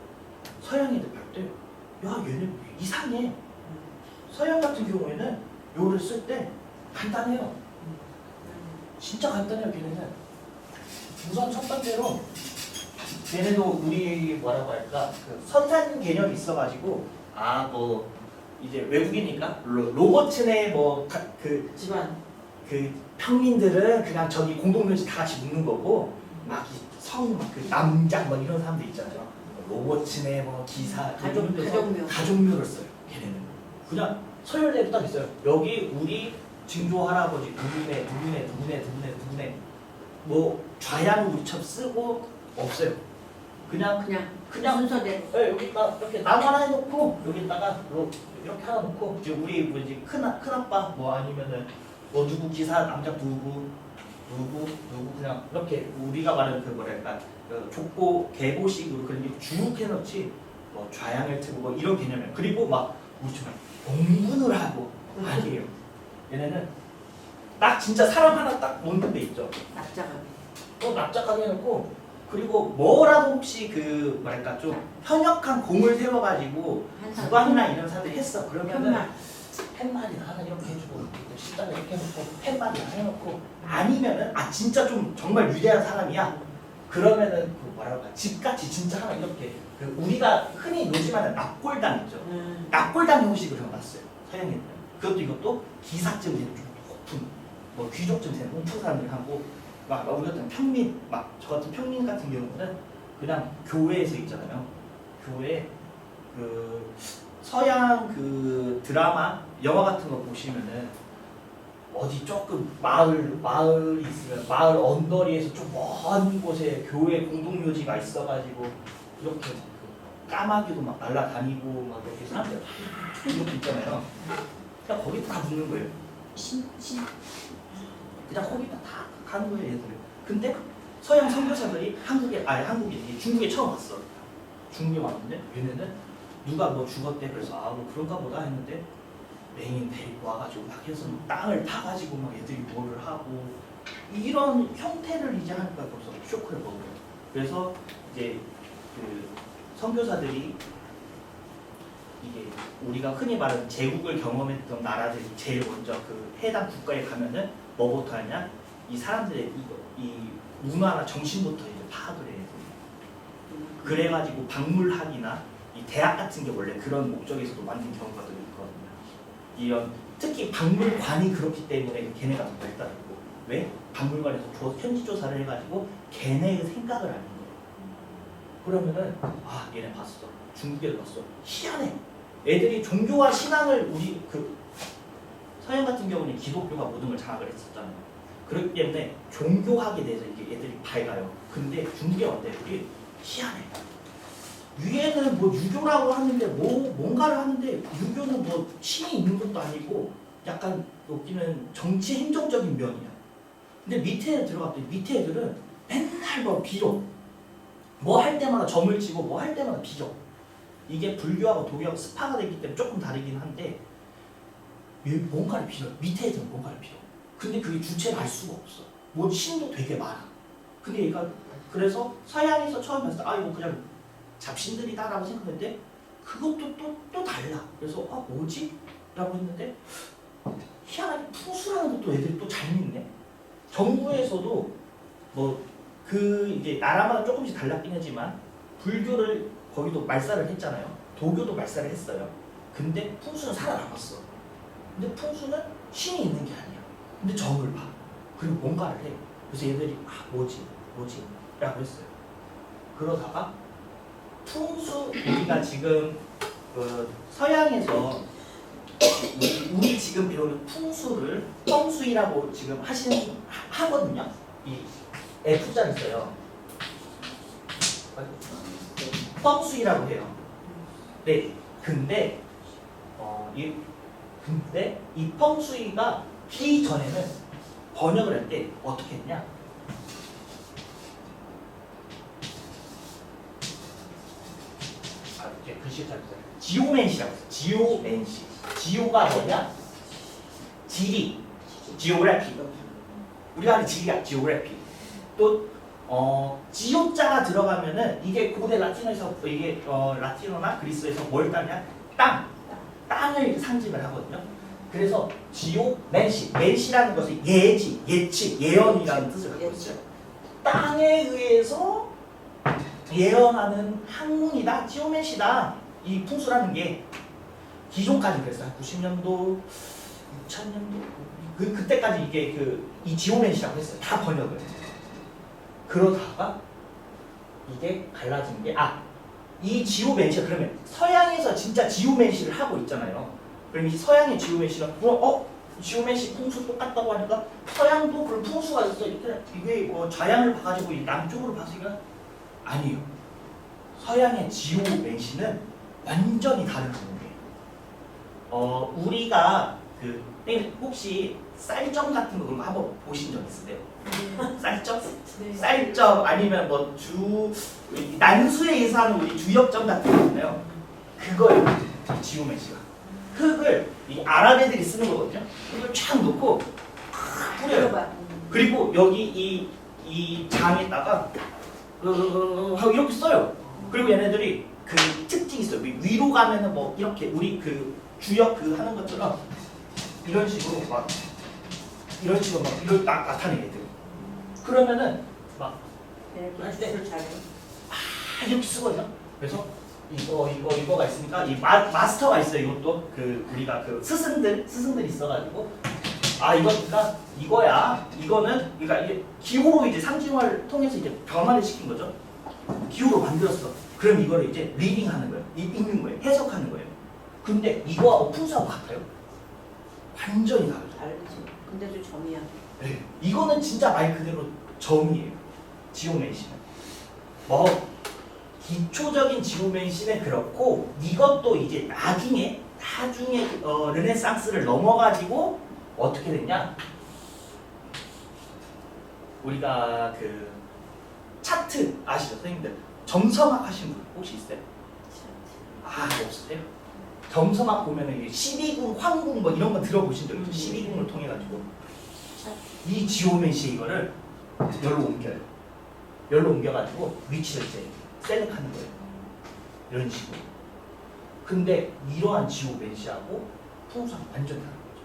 서양 애들 볼 때 야 얘네 이상해. 서양 같은 경우에는 요를 쓸 때 간단해요. 진짜 간단해요. 걔네는 우선 첫 번째로 얘네도 우리 뭐라고 할까 선산 개념이 있어가지고 뭐 이제 외국이니까 로버츠네 집안. 그 평민들은 그냥 저기 공동묘지 다 같이 묻는 거고 그 남장 이런 사람들 있잖아요. 로버츠네 기사 가족묘를 써요. 걔네는 그냥 서열대로 딱 있어요. 여기 우리 증조 할아버지 누구네 뭐 좌양 우첩 쓰고 없어요. 그냥 순서대로. 네, 여기다 이렇게 나무 하나 해놓고 여기다가 이렇게 하나 놓고 이제 우리 뭐지 큰아빠 아니면은 누구 기사 남자 누구 그냥 이렇게 우리가 말하는 뭐랄까 족보 계보식으로 그런 쭉 해놓지 좌양을 트고 이런 개념이에요. 그리고 우리처럼 공분을 하고 아니에요. 얘네는 딱 진짜 사람 하나 딱 놓는 데 있죠. 납작하게 해놓고 그리고 뭐라도 혹시 뭐랄까 좀 현역한 공을 세워가지고 구강이나 이런 사람들이 했어. 그러면은 팻말이나 하나 이렇게 해주고 십자가 이렇게 해놓고 팻말이나 해놓고 아니면은 진짜 좀 정말 위대한 사람이야. 그러면은 뭐라고 할까 집같이 진짜 하나 이렇게 우리가 흔히 노지만은 납골당 있죠. 납골당 형식을 해놨어요. 서양인들은. 이것도 기사쯤 되는 좀 높은 귀족쯤 되는 높은 사람들이 하고 우리 같은 평민 저 같은 평민 같은 경우는 그냥 교회에서 있잖아요. 교회 서양 드라마 영화 같은 거 보시면은 어디 조금 마을이 있으면 마을 언저리에서 좀 먼 곳에 교회 공동묘지가 있어가지고 이렇게 까마귀도 날아다니고 이렇게 사람들 이렇게 있잖아요. 그냥 거기 다 묻는 거예요. 그냥 거기다 다 가는 거예요, 얘들. 근데 서양 선교사들이 한국인이 중국에 처음 왔어. 중국에 왔는데 얘네는 누가 죽었대 그래서 그런가 보다 했는데 맹인 데리고 와가지고 해서 땅을 타가지고 애들이 뭐를 하고 이런 형태를 이제 하니까 벌써 쇼크를 먹어요. 그래서 이제 선교사들이 이게 우리가 흔히 말하는 제국을 경험했던 나라들이 제일 먼저 해당 국가에 가면은 뭐부터 하냐? 이 사람들의 이 문화나 정신부터 이제 파악을 해요. 그래가지고 박물학이나 이 대학 같은 게 원래 그런 목적에서도 만든 경우가 좀 있거든요. 특히 박물관이 그렇기 때문에 걔네가 더 발달했고 왜? 박물관에서 현지 조사를 해가지고 걔네의 생각을 아는 거예요. 그러면은 얘네 봤어. 중국에도 봤어. 희한해. 애들이 종교와 신앙을 우리 서양 같은 경우는 기독교가 모든 걸 장악을 했었잖아요. 그렇기 때문에 종교학에 대해서 이게 애들이 밝아요. 근데 중국에 왔을 때 애들이 희한해. 위에는 뭐 유교라고 하는데 뭔가를 하는데 유교는 뭐 신이 있는 것도 아니고 약간 여기는 정치 행정적인 면이야. 근데 밑에 들어갔더니 밑에 애들은 맨날 뭐 빌어. 뭐 할 때마다 점을 치고 뭐 할 때마다 빌어. 이게 불교하고 도교하고 스파가 되기 때문에 조금 다르긴 한데 뭔가를 빌어. 밑에 애들은 뭔가를 빌어. 근데 그게 주체를 알 수가 없어. 뭐 신도 되게 많아. 근데 얘가 그래서 서양에서 처음 봤을 때 아 이거 그냥 잡신들이다라고 생각했는데 그것도 또 달라. 그래서 아 뭐지? 라고 했는데 희한하게 풍수라는 것도 애들이 또 잘 믿네. 정부에서도 뭐 그 이제 나라마다 조금씩 달랐긴 하지만 불교를 거기도 말살을 했잖아요. 도교도 말살을 했어요. 근데 풍수는 살아남았어. 근데 풍수는 신이 있는 게 아니야. 근데 점을 봐. 그리고 뭔가를 해. 그래서 얘들이 아 뭐지? 라고 했어요. 그러다가 풍수 우리가 지금 그 서양에서 우리 지금 배우는 풍수를 펑수이라고 지금 하거든요. 이 F자를 써요. 펑수이라고 해요. 네. 근데 이 펑수이가 기전에는 번역을 할 때 어떻게 했냐? 이렇게 글씨를 잘 써요. 지오맨시라고 했어요. 지오맨시. 지오가 뭐냐? 지리. 지오그래피. 우리가 하는 지리야. 지오그래피. 또 지오자가 들어가면은 이게 고대 라틴어에서 이게 라틴어나 그리스에서 뭘 따냐? 땅을 상징을 하거든요. 그래서 지오맨시. 맨시라는 것은 예지, 예측, 예언이라는 뜻을 갖고 있어요. 땅에 의해서 예언하는 학문이다, 지오맨시다. 이 풍수라는 게 기존까지 그랬어요. 90년도, 2000년도 그때까지 이게 이 지오맨시라고 했어요. 다 번역을. 그러다가 이게 갈라진 게 이 지오맨시가 그러면 서양에서 진짜 지오맨시를 하고 있잖아요. 그럼 이 서양의 지오맨시는 지오맨시 풍수 똑같다고 하니까 서양도 그런 풍수가 있어. 이게 뭐 좌양을 봐가지고 남쪽으로 봤으니까 아니에요. 서양의 지오맨시는 완전히 다른 부분이에요. 우리가 혹시 쌀점 같은 거 그런 거 한번 보신 적 있으세요? 쌀점? 네. 쌀점 아니면 뭐 난수에 의해서 하는 우리 주역점 같은 거 있나요? 그거예요. 지오맨시가. 흙을 이 아랍 애들이 쓰는 거거든요. 흙을 쫙 놓고 뿌려요. 그리고 여기 이 장에다가 하고 이렇게 써요. 그리고 얘네들이 그 특징이 있어요. 위로 가면은 뭐 이렇게 우리 그 주역 하는 것처럼 이런 식으로 막 나타내게 돼요. 그러면은 막 이렇게 쓰거든요. 그래서 이거가 있으니까 이 마스터가 있어요. 이것도 우리가 스승들 있어가지고 이거니까 이거야. 이거는 그러니까 이게 기호로 이제 상징화를 통해서 이제 변화를 시킨 거죠. 기호로 만들었어. 그럼 이거를 이제 리딩하는 거예요. 읽는 거예요. 해석하는 거예요. 근데 이거하고 풍수하고 같아요? 완전히 다르죠. 근데도 점이야. 네. 이거는 진짜 말 그대로 점이에요. 지오맨시는. 기초적인 지오맨시는 그렇고 이것도 이제 나중에 르네상스를 넘어가지고 어떻게 됐냐? 우리가 차트 아시죠, 선생님들? 점성학 하신 분 혹시 있어요? 없으세요? 점성학 보면은 12궁, 황궁 뭐 이런 거 들어보신 적 있죠? 12궁을 통해 가지고 이 지오맨시 이거를 열로 옮겨요. 열로 옮겨가지고 위치를 이제 셀렉하는 거예요. 이런 식으로. 근데 이러한 지오맨시하고 풍수하고 완전 다른 거죠.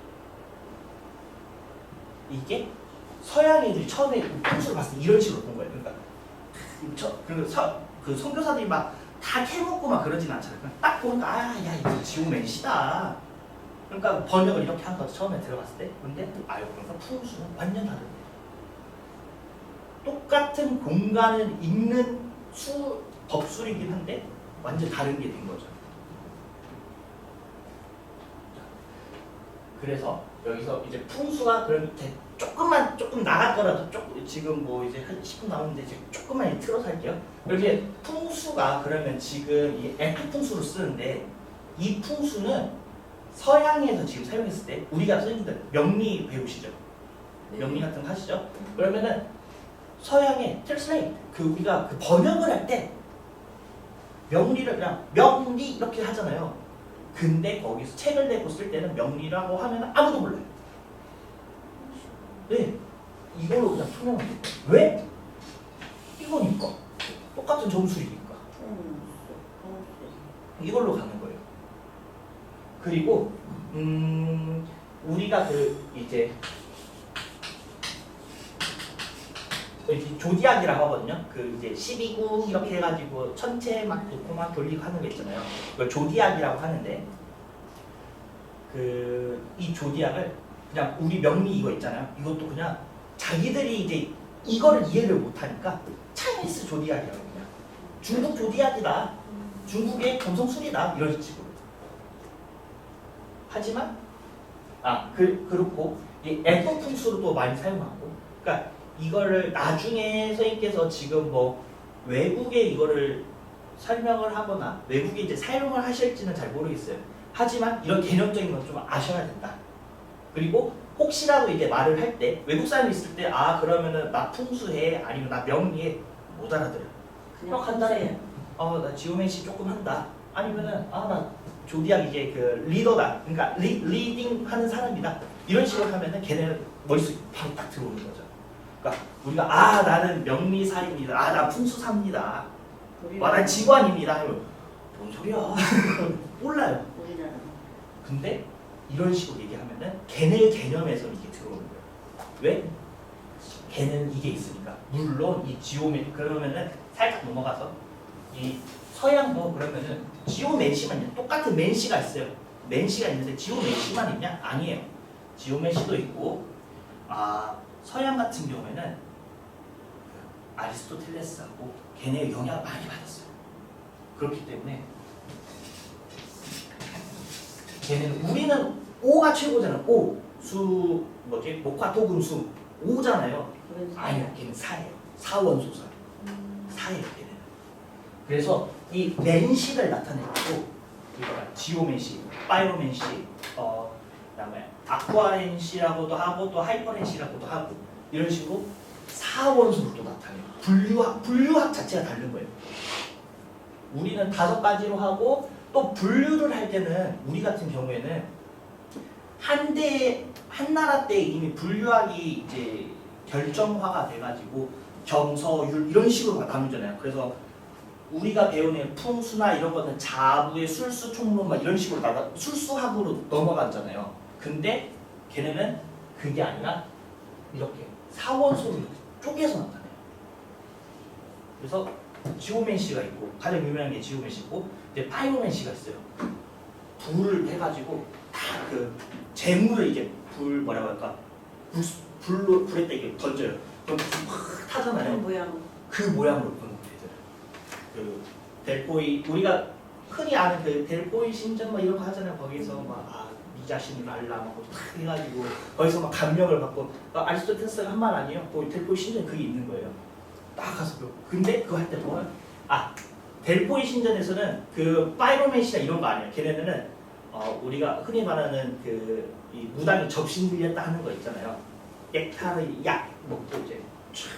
이게 서양 애들이 처음에 풍수를 봤을 때 이런 식으로 본 거예요. 그러니까 그 선교사들이 막 다 캐묻고 막 그러진 않잖아요. 그냥 딱 보니까 이거 지오맨시다. 그러니까 번역을 이렇게 한 거죠. 처음에 들어갔을 때. 근데 그러니까 풍수는 완전 다른 거예요. 똑같은 공간을 읽는 법술이긴 한데 완전 다른 게 된 거죠. 그래서 여기서 이제 풍수가 그럼 조금 나갔더라도 지금 뭐 이제 한 10분 남았는데 이제 조금만 틀어서 할게요. 이렇게 풍수가 그러면 지금 이 F 풍수로 쓰는데 이 풍수는 서양에서 지금 사용했을 때 우리가 쓰는 명리 배우시죠? 명리 같은 거 하시죠? 그러면은 서양의 트랜스레이트 우리가 그 번역을 할 때 명리를 그냥 명리 이렇게 하잖아요. 근데 거기서 책을 내고 쓸 때는 명리라고 하면 아무도 몰라요. 네, 이걸로 그냥 통용을 해요. 왜? 이거니까 똑같은 점수이니까 이걸로 가는 거예요. 그리고 우리가 이제 조디악이라고 하거든요. 이제 12궁 이렇게 해가지고 천체 막 놓고 막 돌리고 하는 거 있잖아요. 그걸 조디악이라고 하는데 이 조디악을 그냥 우리 명리 이거 있잖아요. 이것도 그냥 자기들이 이제 이거를 이해를 못하니까 차이니스 조디악이라고 그냥 중국 조디악이다. 중국의 점성술이다. 이런 식으로. 하지만 그렇고 이 F 풍수로도 많이 사용하고 그러니까 이거를 나중에 선생님께서 지금 뭐 외국에 이거를 설명을 하거나 외국에 이제 사용을 하실지는 잘 모르겠어요. 하지만 이런 개념적인 건 좀 아셔야 된다. 그리고 혹시라도 이제 말을 할 때 외국 사람이 있을 때 그러면은 나 풍수해 아니면 나 명리해 못 알아들어요. 그냥 간단해요. 나 지오메시 조금 한다. 아니면은 나 조디악 이제 리더다. 그러니까 리딩 하는 사람이다. 이런 식으로 하면은 걔네는 머릿속에 바로 딱 들어오는 거죠. 그러니까 우리가 나는 명리사입니다. 나 풍수사입니다. 난 지관입니다. 하면 뭔 소리야? 몰라요. 근데 이런 식으로 얘기하면은 걔네 개념에서 이게 들어오는 거예요. 왜? 걔는 이게 있으니까. 물론 이 지오메 그러면은 살짝 넘어가서 이 서양도 그러면은 지오메시만 똑같은 맨시가 있어요. 맨시가 있는데 지오메시만 있냐? 아니에요. 지오메시도 있고 서양 같은 경우에는 아리스토텔레스하고 걔네의 영향을 많이 받았어요. 그렇기 때문에 걔네는 우리는 오가 최고잖아. 수 목화토금수 5잖아요. 아니요, 걔는 4예요. 4원소설. 4예요, 걔는. 그래서 이 맨시를 나타내고 지오맨시, 파이로맨시, 그다음에 아쿠아렌시라고도 하고 또 하이퍼렌시라고도 하고 이런 식으로 4원소로 또 나타내요. 분류학 자체가 다른 거예요. 우리는 5가지로 하고 또 분류를 할 때는 우리 같은 경우에는 한 나라 때 이미 분류학이 이제 결정화가 돼가지고 정서율 이런 식으로 나누잖아요. 그래서 우리가 배우는 풍수나 이런 거는 자부의 술수 총론 막 이런 식으로 술수학으로 넘어갔잖아요. 근데 걔네는 그게 아니라 이렇게 사원소로 쪼개서 나타내요. 그래서 지오맨시가 있고 가장 유명한 게 지오맨시고 이제 파이로맨시가 있어요. 불을 해가지고 다 재물을 이제 뭐라고 할까 불에다 이게 던져요. 그럼 불이 막 타잖아요. 그 모양으로 보는 거예요. 델포이 우리가 흔히 아는 델포이 신전 막 이런 거 하잖아요. 거기서 막 이 자신을 알라 막 해가지고 거기서 막 감명을 받고 아리스토텔레스가 한 말 아니에요. 델포이 신전 그게 있는 거예요. 딱 가서 근데 그거 할 때 뭐야? 델포이 신전에서는 파이로맨시나 이런 거 아니에요. 걔네들은 우리가 흔히 말하는 이 무당이 접신 들렸다 하는 거 있잖아요. 액타를 약 먹고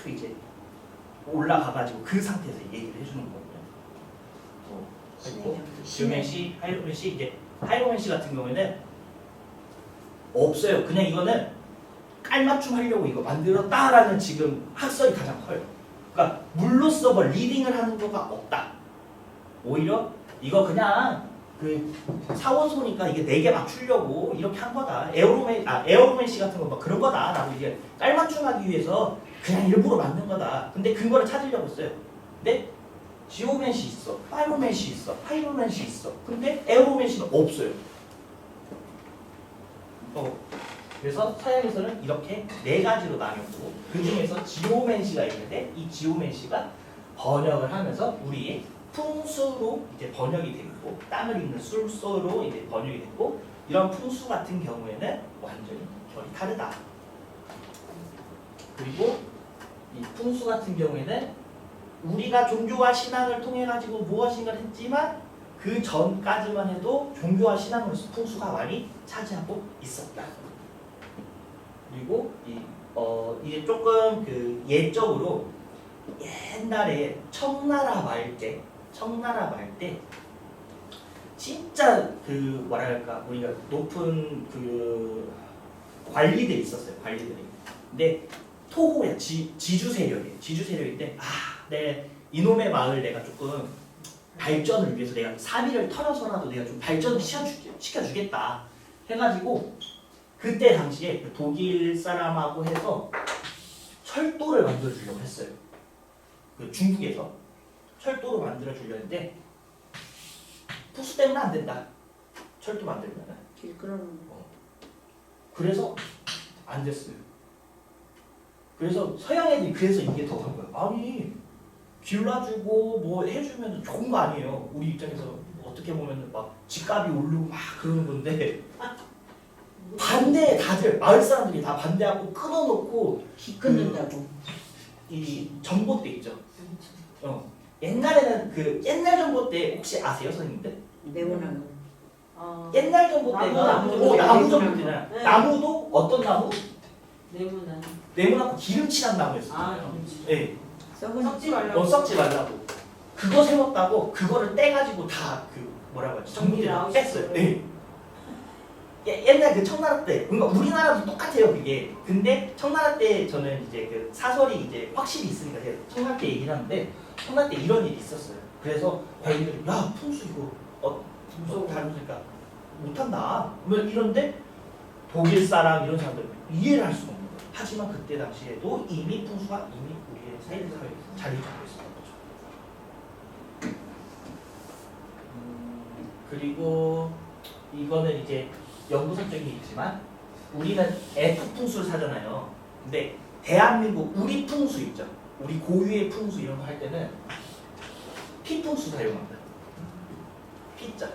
이제 올라가가지고 그 상태에서 얘기를 해주는 거거든요. 그리고 지오맨시, 하이로맨시 이제 하이로맨시 같은 경우에는 없어요. 그냥 이거는 깔맞춤 하려고 이거 만들었다라는 지금 학설이 가장 커요. 그러니까 물로써 리딩을 하는 거가 없다. 오히려 이거 그냥 사원소니까 이게 4개 맞추려고 이렇게 한 거다. 에어로맨시 같은 거 막 그런 거다. 라고 이제 깔맞춤하기 위해서 그냥 일부러 만든 거다. 근데 근거를 찾으려고 했어요. 근데 지오맨시 있어, 파이로맨시 있어, 하이로맨시 있어. 근데 에어로맨시는 없어요. 그래서 서양에서는 이렇게 4가지로 나뉘었고 그 중에서 지오맨시가 있는데 이 지오맨시가 번역을 하면서 우리의 풍수로 이제 번역이 됐고 땅을 잇는 술소로 이제 번역이 됐고 이런 풍수 같은 경우에는 완전히 결이 다르다. 그리고 이 풍수 같은 경우에는 우리가 종교와 신앙을 통해 가지고 무엇인가를 했지만 그 전까지만 해도 종교와 신앙으로서 풍수가 많이 차지하고 있었다. 그리고 이게 조금 그 예적으로 옛날에 청나라 말 때 진짜 그 뭐랄까 우리가 높은 그 관리들이 있었어요. 관리들이. 근데 토호야 지주 세력일 때 네 이놈의 마을 내가 조금 발전을 위해서 내가 사비를 털어서라도 내가 좀 발전을 시켜주겠다 해가지고 그때 당시에 그 독일 사람하고 해서 철도를 만들어주려고 했어요. 그 중국에서 철도를 만들어주려 했는데 풍수 때문에 안 된다. 철도 만들면 길 끌어놓는 그래서 안 됐어요. 그래서 서양 애들이 그래서 이게 더 간 거예요. 아니 길러주고 뭐 해주면 좋은 거 아니에요. 우리 입장에서 어떻게 보면 막 집값이 오르고 막 그러는 건데 반대 다들 마을 사람들이 다 반대하고 끊어놓고 기 끊는다고. 이 전봇대 있죠. 옛날에는 그 옛날 전봇대 혹시 아세요, 선생님들? 네모난 옛날 전봇대가 나무 전봇대잖아요. 네. 나무도 어떤 나무? 네모난. 네모나고 기름칠한 나무였어요. 그렇지. 네. 거. 썩은 썩지 말라고. 썩지 말라고. 그거 세웠다고 그거를 떼가지고 다 그 뭐라고 하지? 전봇대를 뺐어요. 네. 옛날 그 청나라 때, 그러니까 우리나라도 똑같아요 그게. 근데 청나라 때 저는 이제 그 사설이 이제 확실히 있으니까 제가 청나라 때 얘기를 하는데 청나라 때 이런 일이 있었어요. 그래서 관리들이 야 풍수 이거 무서워 다루니까 못한다. 뭐 이런데 독일 사람 이런 사람들 이해를 할 수가 없는 거예요. 하지만 그때 당시에도 이미 풍수가 이미 우리의 사회에 자리 잡고 있었던 거죠. 그리고 이거는 이제 연구선적인 게 있지만 우리는 F 풍수를 사잖아요. 근데 대한민국 우리 풍수 있죠. 우리 고유의 풍수 이런 거 할 때는 P 풍수 사용합니다. P자.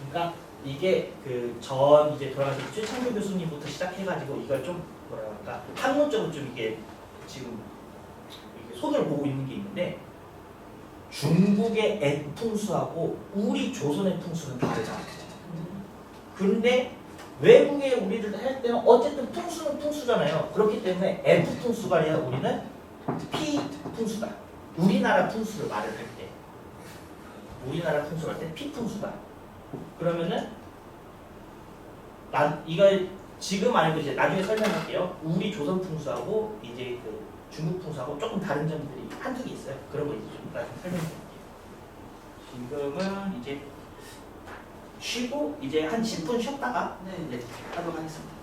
그러니까 이게 그 전 이제 돌아가신 최창규 교수님부터 시작해가지고 이걸 좀 뭐라 할까 학문적으로 좀 이게 지금 이렇게 손을 보고 있는 게 있는데 중국의 F 풍수하고 우리 조선의 풍수는 다르잖아요. 그런데 외국에 우리를 할 때는 어쨌든 풍수는 풍수잖아요. 그렇기 때문에 F 풍수가 아니라 우리는 P 풍수다. 우리나라 풍수를 말을 할 때, 우리나라 풍수를 할 때 P 풍수다. 그러면은 이걸 지금 아니고 이제 나중에 설명할게요. 우리 조선 풍수하고 이제 그 중국 풍수하고 조금 다른 점들이 한두 개 있어요. 그런 거 이제 좀 나중에 설명드릴게요. 지금은 이제 쉬고 이제 한 10분 쉬었다가 네. 하도록 하겠습니다.